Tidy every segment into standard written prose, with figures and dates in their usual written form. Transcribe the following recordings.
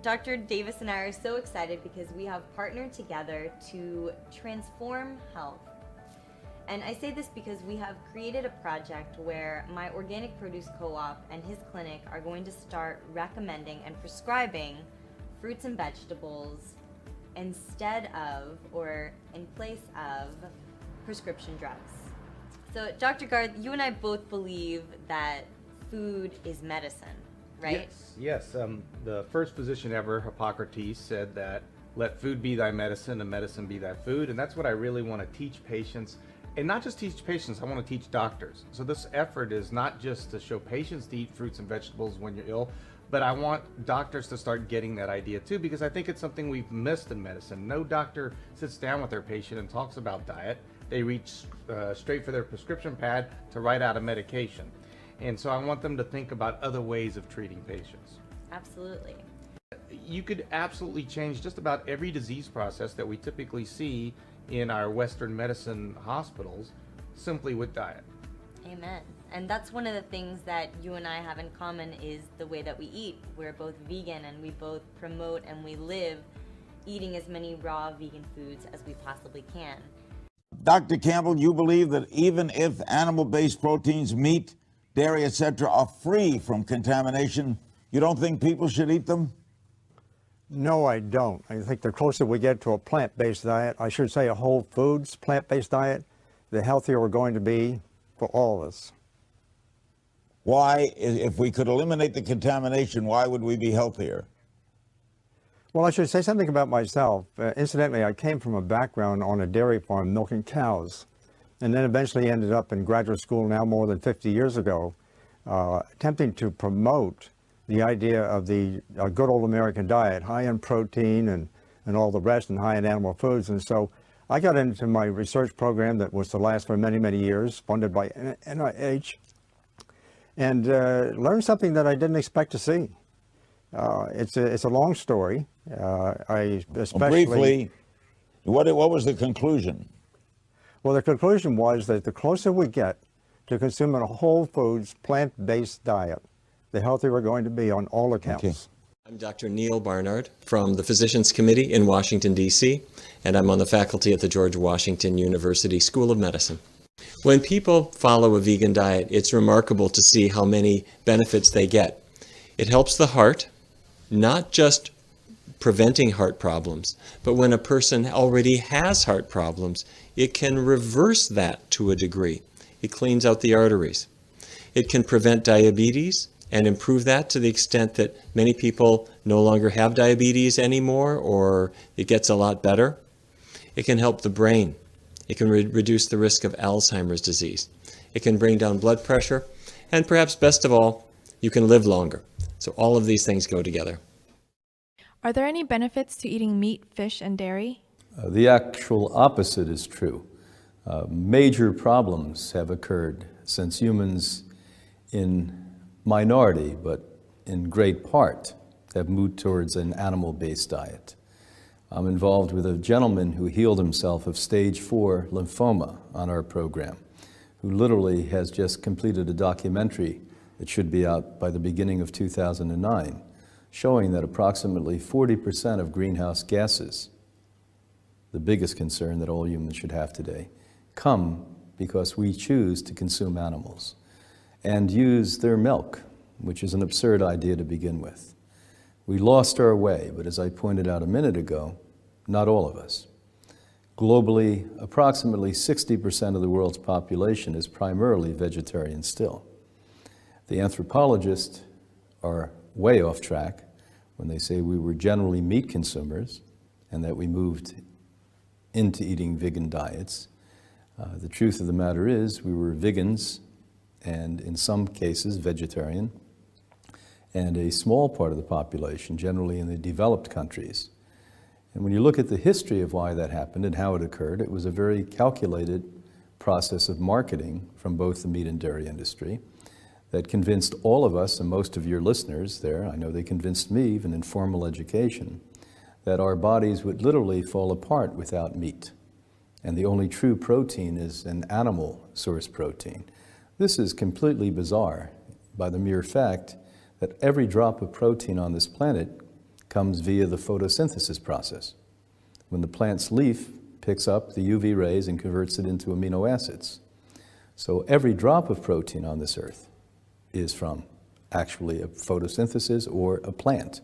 Dr. Davis and I are so excited because we have partnered together to transform health. And I say this because we have created a project where my organic produce co-op and his clinic are going to start recommending and prescribing fruits and vegetables instead of or in place of prescription drugs. So Dr. Garth, you and I both believe that food is medicine, right? Yes. The first physician ever, Hippocrates, said that let food be thy medicine and medicine be thy food. And that's what I really want to teach patients. And not just teach patients, I want to teach doctors. So this effort is not just to show patients to eat fruits and vegetables when you're ill, but I want doctors to start getting that idea too, because I think it's something we've missed in medicine. No doctor sits down with their patient and talks about diet. They reach straight for their prescription pad to write out a medication. And so I want them to think about other ways of treating patients. Absolutely. You could absolutely change just about every disease process that we typically see in our Western medicine hospitals simply with diet. Amen. And that's one of the things that you and I have in common is the way that we eat. We're both vegan and we both promote and we live eating as many raw vegan foods as we possibly can. Dr. Campbell, you believe that even if animal-based proteins, meat, dairy, etc., are free from contamination, you don't think people should eat them? No, I don't. I think the closer we get to a plant-based diet, I should say a whole foods plant-based diet, the healthier we're going to be for all of us. Why, if we could eliminate the contamination, why would we be healthier? Well, I should say something about myself. Incidentally, I came from a background on a dairy farm milking cows, and then eventually ended up in graduate school now more than 50 years ago, attempting to promote the idea of the good old American diet, high in protein and all the rest, and high in animal foods. And so I got into my research program that was to last for many, many years, funded by NIH, and learned something that I didn't expect to see. It's a long story. I especially... Well, briefly, what was the conclusion? Well, the conclusion was that the closer we get to consuming a whole foods, plant-based diet, the healthier we're going to be on all accounts. Okay. I'm Dr. Neil Barnard from the Physicians Committee in Washington, D.C., and I'm on the faculty at the George Washington University School of Medicine. When people follow a vegan diet, it's remarkable to see how many benefits they get. It helps the heart, not just preventing heart problems, but when a person already has heart problems, it can reverse that to a degree. It cleans out the arteries. It can prevent diabetes and improve that to the extent that many people no longer have diabetes anymore, or it gets a lot better. It can help the brain. It can reduce the risk of Alzheimer's disease. It can bring down blood pressure, and perhaps best of all, you can live longer. So all of these things go together. Are there any benefits to eating meat, fish, and dairy? The actual opposite is true. Major problems have occurred since humans, in minority but in great part, have moved towards an animal-based diet. I'm involved with a gentleman who healed himself of stage 4 lymphoma on our program, who literally has just completed a documentary that should be out by the beginning of 2009, showing that approximately 40% of greenhouse gases, the biggest concern that all humans should have today, come because we choose to consume animals and use their milk, which is an absurd idea to begin with. We lost our way, but as I pointed out a minute ago, not all of us. Globally, approximately 60% of the world's population is primarily vegetarian still. The anthropologists are way off track when they say we were generally meat consumers and that we moved into eating vegan diets. The truth of the matter is we were vegans and in some cases vegetarian, and a small part of the population, generally in the developed countries. And when you look at the history of why that happened and how it occurred, it was a very calculated process of marketing from both the meat and dairy industry that convinced all of us, and most of your listeners there, I know they convinced me, even in formal education, that our bodies would literally fall apart without meat. And the only true protein is an animal source protein. This is completely bizarre by the mere fact that every drop of protein on this planet comes via the photosynthesis process, when the plant's leaf picks up the UV rays and converts it into amino acids. So every drop of protein on this earth is from actually a photosynthesis or a plant.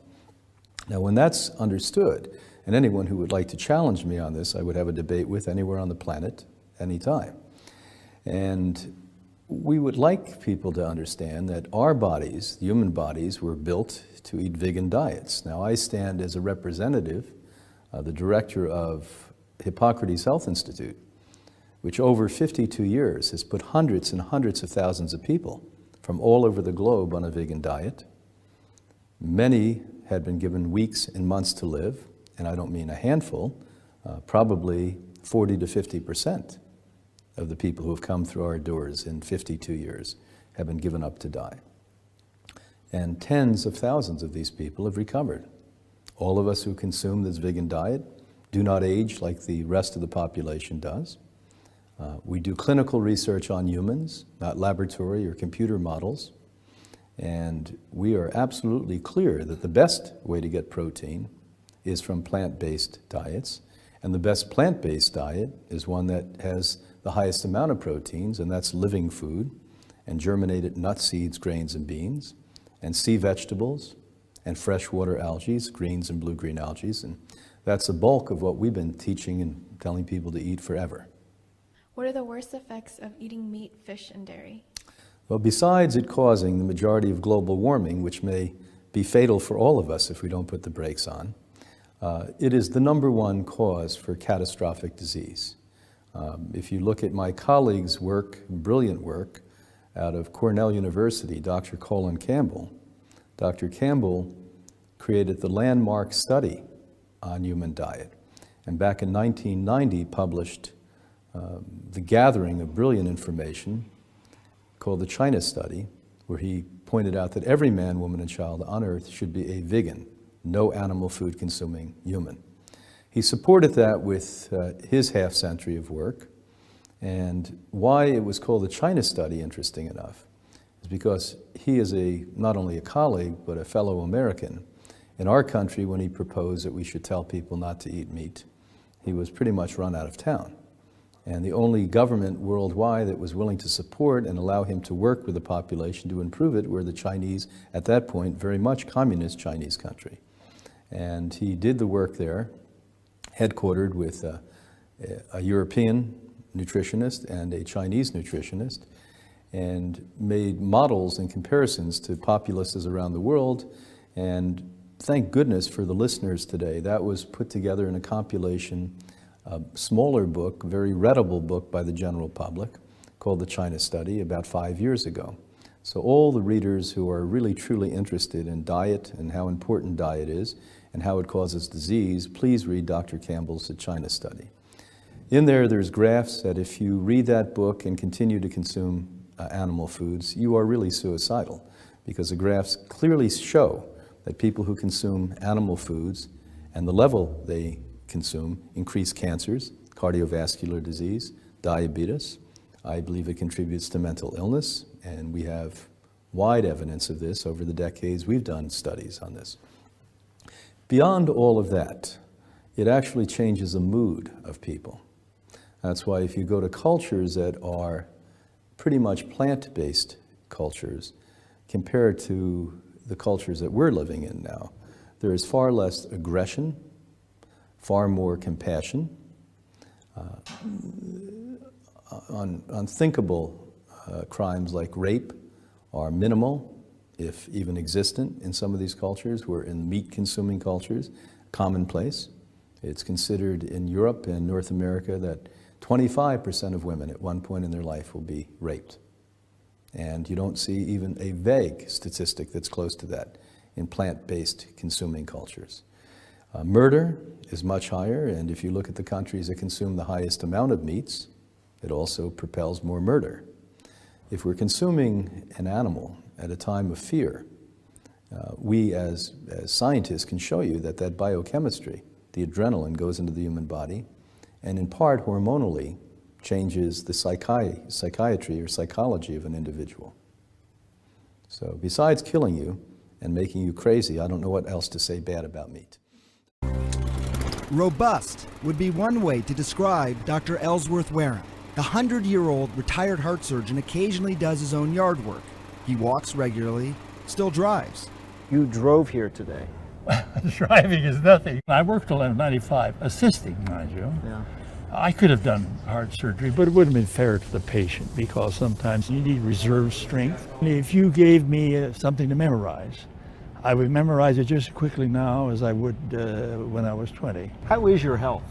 Now, when that's understood, and anyone who would like to challenge me on this, I would have a debate with anywhere on the planet, anytime. And we would like people to understand that our bodies, human bodies, were built to eat vegan diets. Now, I stand as a representative, the director of Hippocrates Health Institute, which over 52 years has put hundreds and hundreds of thousands of people from all over the globe on a vegan diet. Many had been given weeks and months to live, and I don't mean a handful, probably 40 to 50% of the people who have come through our doors in 52 years have been given up to die. And tens of thousands of these people have recovered. All of us who consume this vegan diet do not age like the rest of the population does. We do clinical research on humans, not laboratory or computer models. And we are absolutely clear that the best way to get protein is from plant-based diets. And the best plant-based diet is one that has the highest amount of proteins, and that's living food, and germinated nuts, seeds, grains, and beans, and sea vegetables, and freshwater algae, greens and blue-green algae. And that's the bulk of what we've been teaching and telling people to eat forever. What are the worst effects of eating meat, fish, and dairy? Well, besides it causing the majority of global warming, which may be fatal for all of us if we don't put the brakes on, it is the #1 cause for catastrophic disease. If you look at my colleague's work, brilliant work, out of Cornell University, Dr. Colin Campbell, Dr. Campbell created the landmark study on human diet, and back in 1990 published the gathering of brilliant information called the China Study, where he pointed out that every man, woman, and child on earth should be a vegan, no animal food consuming human. He supported that with his half-century of work, and why it was called the China Study, interesting enough, is because he is not only a colleague, but a fellow American. In our country, when he proposed that we should tell people not to eat meat, he was pretty much run out of town. And the only government worldwide that was willing to support and allow him to work with the population to improve it were the Chinese, at that point, very much communist Chinese country. And he did the work there, headquartered with a European nutritionist and a Chinese nutritionist, and made models and comparisons to populaces around the world. And thank goodness for the listeners today, that was put together in a compilation, a smaller book, very readable book by the general public, called the China Study, about 5 years ago. So all the readers who are really truly interested in diet and how important diet is and how it causes disease, please read Dr. Campbell's The China Study. In there, there's graphs that if you read that book and continue to consume animal foods, you are really suicidal, because the graphs clearly show that people who consume animal foods and the level they consume increase cancers, cardiovascular disease, diabetes. I believe it contributes to mental illness, and we have wide evidence of this over the decades. We've done studies on this. Beyond all of that, it actually changes the mood of people. That's why if you go to cultures that are pretty much plant-based cultures compared to the cultures that we're living in now, there is far less aggression, far more compassion. Unthinkable crimes like rape are minimal, if even existent, in some of these cultures, where in meat-consuming cultures, commonplace. It's considered in Europe and North America that 25% of women at one point in their life will be raped. And you don't see even a vague statistic that's close to that in plant-based consuming cultures. Murder is much higher, and if you look at the countries that consume the highest amount of meats, it also propels more murder. If we're consuming an animal at a time of fear, we as scientists can show you that that biochemistry, the adrenaline, goes into the human body, and in part hormonally changes the psychiatry or psychology of an individual. So besides killing you and making you crazy, I don't know what else to say bad about meat. Robust would be one way to describe Dr. Ellsworth Wareham. The 100-year-old retired heart surgeon occasionally does his own yard work. He walks regularly, still drives. You drove here today. Driving is nothing. I worked till I was 95, assisting, mind you. Yeah. I could have done heart surgery, but it wouldn't have been fair to the patient because sometimes you need reserve strength. If you gave me something to memorize, I would memorize it just as quickly now as I would when I was 20. How is your health?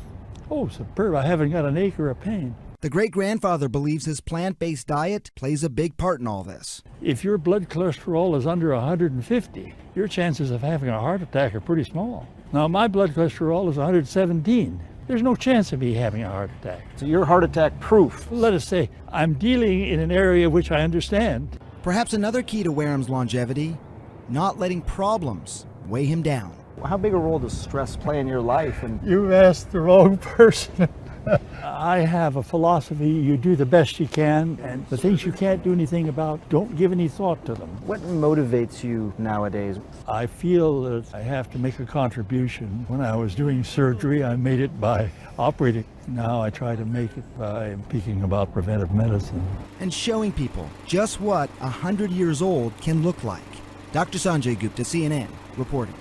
Oh, superb. I haven't got an acre of pain. The great-grandfather believes his plant-based diet plays a big part in all this. If your blood cholesterol is under 150, your chances of having a heart attack are pretty small. Now, my blood cholesterol is 117. There's no chance of me having a heart attack. So you're heart attack proof. Let us say I'm dealing in an area which I understand. Perhaps another key to Wareham's longevity, not letting problems weigh him down. How big a role does stress play in your life? And You've asked the wrong person. I have a philosophy, you do the best you can, and the things you can't do anything about, don't give any thought to them. what motivates you nowadays? I feel that I have to make a contribution. When I was doing surgery, I made it by operating. Now I try to make it by speaking about preventive medicine. And showing people just what 100 years old can look like. Dr. Sanjay Gupta, CNN, reporting.